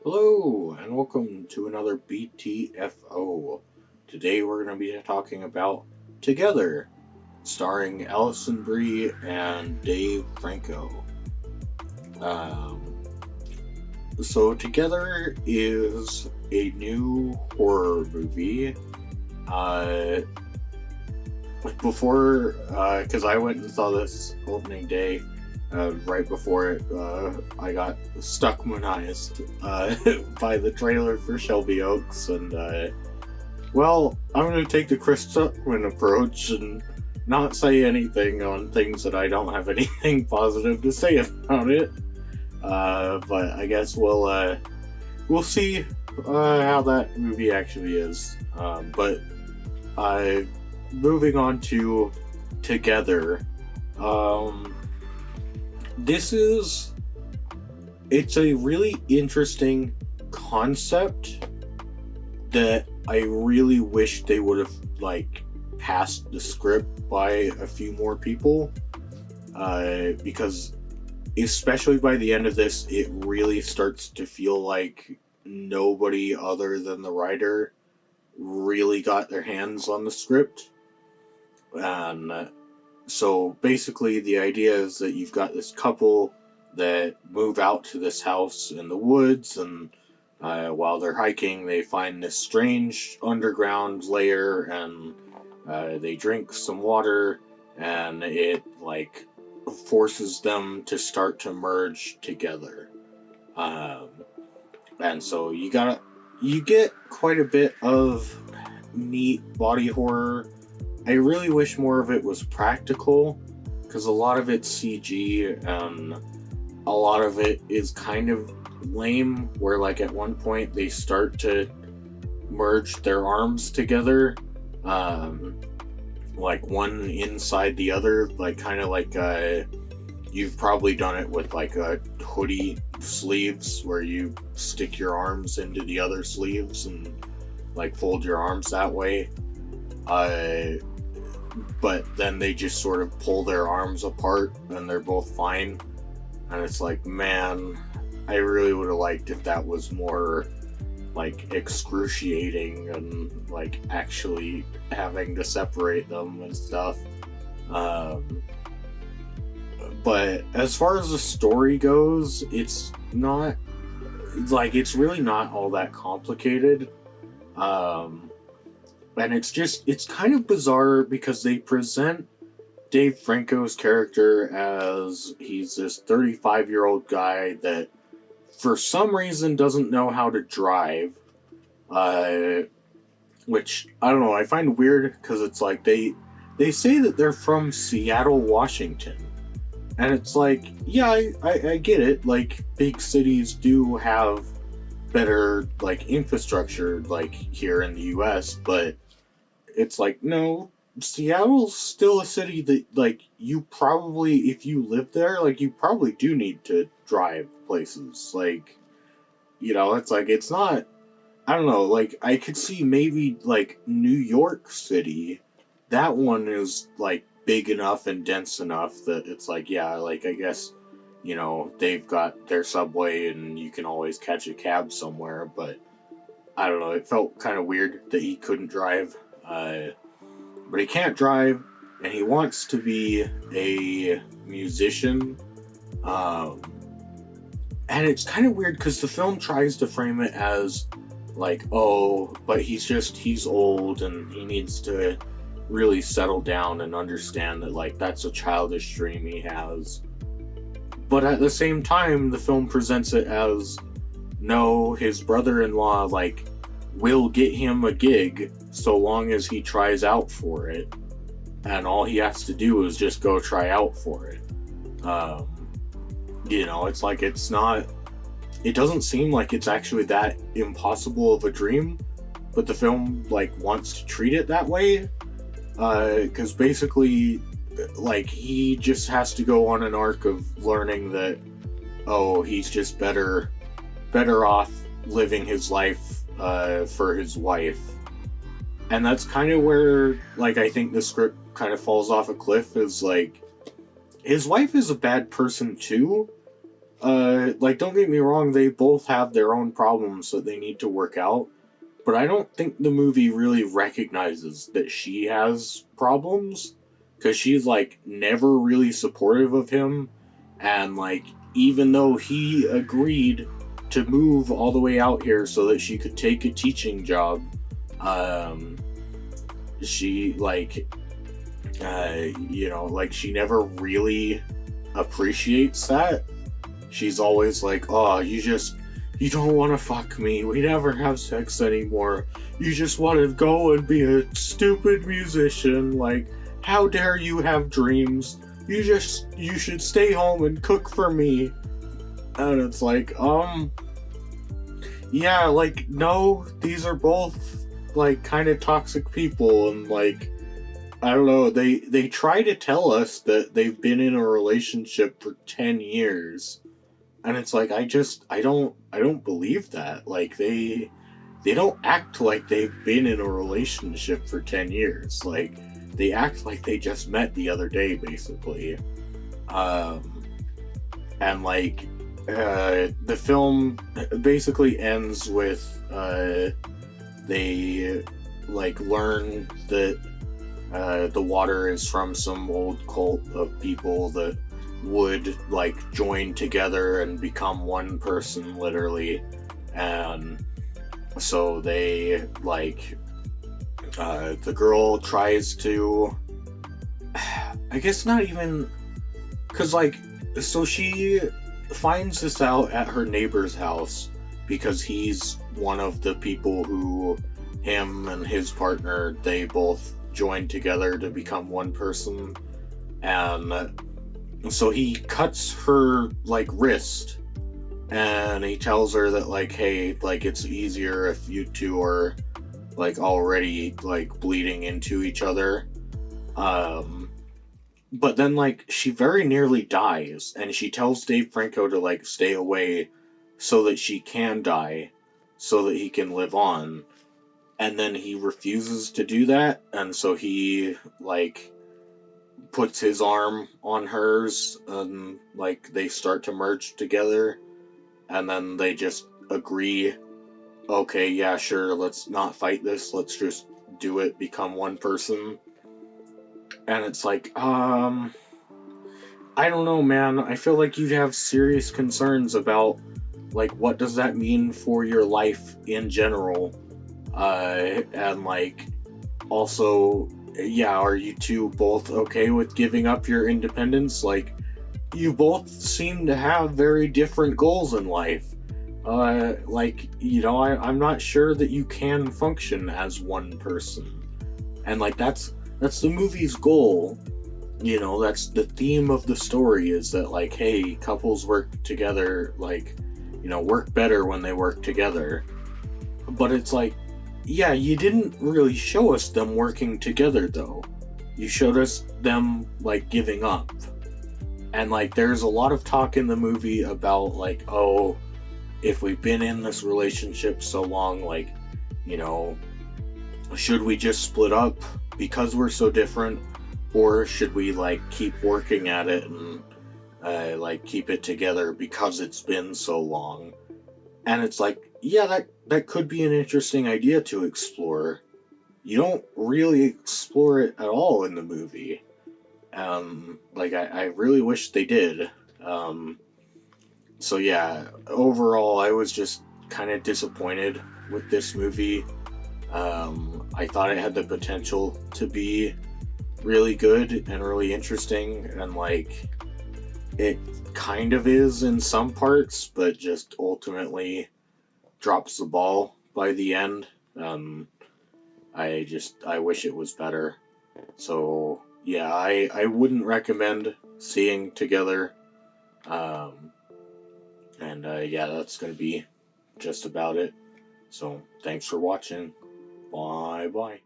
Hello, and welcome to another BTFO. Today we're going to be talking about Together, starring Allison Brie and Dave Franco. Um, Together is a new horror movie. Uh, because I went and saw this opening day, right before it, I got stuck monized by the trailer for Shelby Oaks, and I'm going to take the Chris Tuckman approach and not say anything on things that I don't have anything positive to say about it. But I guess we'll see how that movie actually is. But uh, moving on to Together. Um, this is it's a really interesting concept that I really wish they would have passed the script by a few more people, because especially by the end of this, it really starts to feel like nobody other than the writer really got their hands on the script. And so basically, the idea is that you've got this couple that move out to this house in the woods, and while they're hiking, they find this strange underground layer, and they drink some water, and it forces them to start to merge together. Um, and so you get quite a bit of neat body horror. I really wish more of it was practical, because a lot of it's CG and a lot of it is kind of lame, where at one point they start to merge their arms together, one inside the other, you've probably done it with a hoodie sleeves, where you stick your arms into the other sleeves and fold your arms that way. But then they just sort of pull their arms apart and they're both fine. And it's man, I really would have liked if that was more excruciating and actually having to separate them and stuff. But as far as the story goes, it's not it's really not all that complicated. And it's kind of bizarre because they present Dave Franco's character as he's this 35-year-old guy that for some reason doesn't know how to drive, which I don't know, I find weird, because it's they say that they're from Seattle, Washington, and it's yeah, I get it, big cities do have better infrastructure here in the US, but it's no, Seattle's still a city that you probably, if you live there, you probably do need to drive places. It's not, I don't know, I could see maybe New York City. That one is big enough and dense enough that it's yeah, I guess, they've got their subway and you can always catch a cab somewhere. But I don't know, it felt kind of weird that he couldn't drive. But he can't drive, and he wants to be a musician. And it's kind of weird because the film tries to frame it as oh, but he's old and he needs to really settle down and understand that that's a childish dream he has. But at the same time, the film presents it as, no, his brother-in-law will get him a gig so long as he tries out for it, and all he has to do is just go try out for it. It's not, it doesn't seem like it's actually that impossible of a dream, but the film wants to treat it that way, because basically he just has to go on an arc of learning that, oh, he's just better off living his life for his wife. And that's kind of where I think the script kind of falls off a cliff, is his wife is a bad person too, like, don't get me wrong, they both have their own problems that they need to work out, but I don't think the movie really recognizes that she has problems, because she's, like, never really supportive of him, and, like, even though he agreed to move all the way out here so that she could take a teaching job, um, she, like, like, she never really appreciates that. She's always like, oh, you don't want to fuck me. We never have sex anymore. You just want to go and be a stupid musician. Like, how dare you have dreams? You should stay home and cook for me. And it's like, yeah, like, no, these are both, like, kind of toxic people, and, like, I don't know, they try to tell us that they've been in a relationship for 10 years. And it's like, I don't believe that. Like, they don't act like they've been in a relationship for 10 years. Like, they act like they just met the other day, basically. And, like, the film basically ends with, they, like, learn that the water is from some old cult of people that would, like, join together and become one person, literally. And so they, like, the girl tries to, I guess not even, because, like, so she finds this out at her neighbor's house because he's one of the people who, him and his partner, they both joined together to become one person. And so he cuts her, like, wrist, and he tells her that, like, hey, like, it's easier if you two are, like, already, like, bleeding into each other. But then, like, she very nearly dies, and she tells Dave Franco to, like, stay away so that she can die, so that he can live on. And then he refuses to do that, and so he, like, puts his arm on hers, and, like, they start to merge together, and then they just agree, okay, yeah, sure, let's not fight this, let's just do it, become one person. And it's like, I don't know, man, I feel like you'd have serious concerns about, like, what does that mean for your life in general, and, like, also, yeah, are you two both okay with giving up your independence? Like, you both seem to have very different goals in life. Like, I'm not sure that you can function as one person. And, like, that's the movie's goal. That's the theme of the story, is that, like, hey, couples work together, like, work better when they work together. But it's like, yeah, you didn't really show us them working together, though. You showed us them, like, giving up. And, like, there's a lot of talk in the movie about, like, oh, if we've been in this relationship so long, like, should we just split up because we're so different? Or should we, like, keep working at it and, like, keep it together because it's been so long? And it's like, yeah, that could be an interesting idea to explore. You don't really explore it at all in the movie. Like, I really wish they did. So yeah, overall, I was just kind of disappointed with this movie. I thought it had the potential to be really good and really interesting, and, like, it kind of is in some parts, but just ultimately drops the ball by the end. I wish it was better. So yeah, I wouldn't recommend seeing Together. And yeah, that's gonna be just about it. So thanks for watching. Bye bye.